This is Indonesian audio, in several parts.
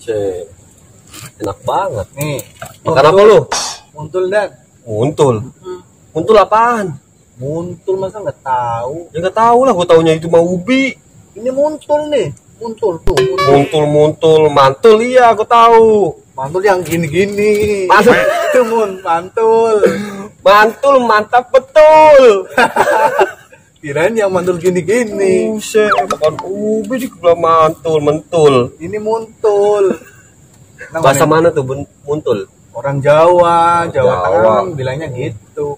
Cek. Enak banget. Nih. Makan apa lu? Muntul dan. Muntul. Muntul apaan? Muntul masa nggak tahu? Ya nggak tahu lah, gue taunya itu mau ubi. Ini muntul nih. Muntul tuh. Muntul, mantul, iya aku tahu. Mantul yang gini-gini. Mantul. Itu mantul. Mantul, mantap betul. Kirain yang mantul gini-gini. Buset, makan ubi juga mantul, mentul. Ini muntul. Bahasa mana tuh muntul? Orang Jawa, Jawa Jawa. Tengah bilangnya gitu.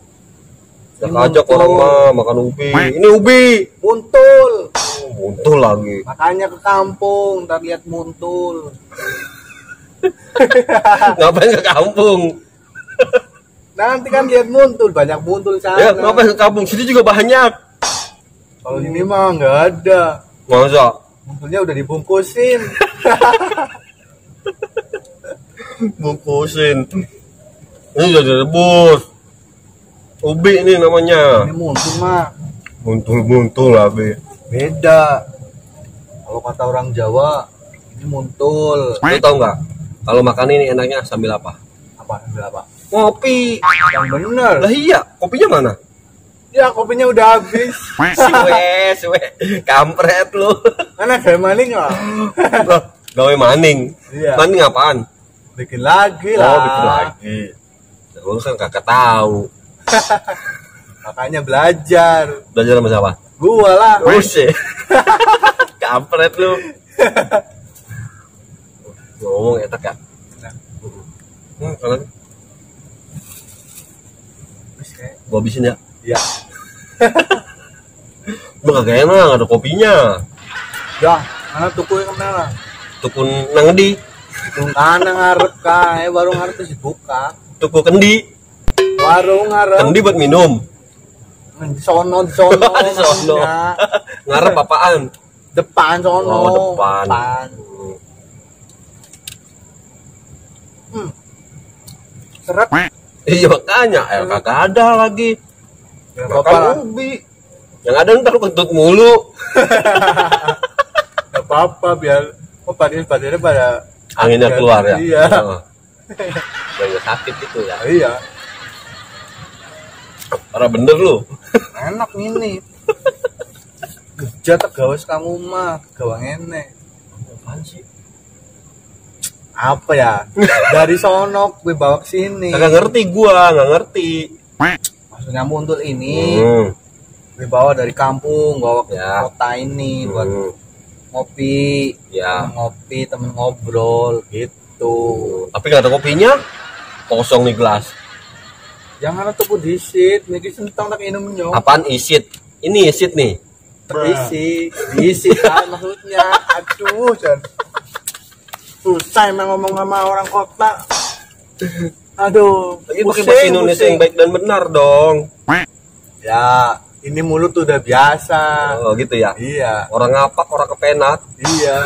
Ya ajak orang mah makan ubi. Ini ubi. Muntul. Muntul lagi. Makanya ke kampung, ntar lihat muntul. Ngapain ke kampung? Nanti kan lihat muntul, banyak muntul sana. Ya ngapain ke kampung? Sini juga banyak. Kalau ini mah nggak ada. Masa? Muntulnya udah dibungkusin. Bungkusin. Ini udah direbus. Ubi ini namanya. Ini muntul mah Muntul lagi. beda. Kalau kata orang Jawa, ini muntul. Lu tau nggak? Kalau makan ini enaknya sambil apa? Apa? Berapa? Ngopi. Yang bener. Lah iya, kopinya mana? Ya kopinya udah habis. Suwe. Kampret lu. Mana kayak maling lah. Loh, gawe maning. Iya. Maning apaan? Bikin lagi lah. Oh, bikin lagi. Lu kan kakak tahu. Makanya belajar. Belajar sama siapa? Gua lah. Buset. Kampret lu. Ngomong etak ya. Kalau gua habisin ya. Iya. Lu kagak enak, ada kopinya. Dah, mana tuku yang mana? Tukun nangdi, Tukung kana ngarep kae warung ngarep terus dibuka. tuku kendi. Warung ngarep. Kendi buat minum. Di sono. Di sono. namanya. Ngarep apaan? Depan sono. Oh, depan. Seret. Iya makanya, kagak ada lagi. Ya, Makan apa-apa. ubi. Yang ada ntar kentut mulu. Gak apa-apa biar badannya pada Anginnya keluar ya. Iya. Biar nggak sakit itu ya. Iya. Parah bener lu. Enak ini. Kerja gawas kamu mah, gawang enek. Apaan sih? Apa ya? Dari sono gue bawa ke sini. Kagak ngerti gua, nggak ngerti. Maksudnya muntul ini gue bawa dari kampung, bawa ke Ya. kota ini buat ngopi. Ya. Ngopi, temen ngobrol gitu. Tapi nggak ada kopinya. Kosong nih gelas. Jangan tuh disit, mikir sentang tak minumnya. Apaan isit? Ini isit nih. Terisi, diisi kan maksudnya. Aduh, Jan. Susah emang ngomong sama orang kota. Aduh, Lagi pakai bahasa Indonesia yang baik dan benar dong. Ya, ini mulut tuh udah biasa. Oh gitu ya. Iya, Orang ngapak, orang kepenat. iya.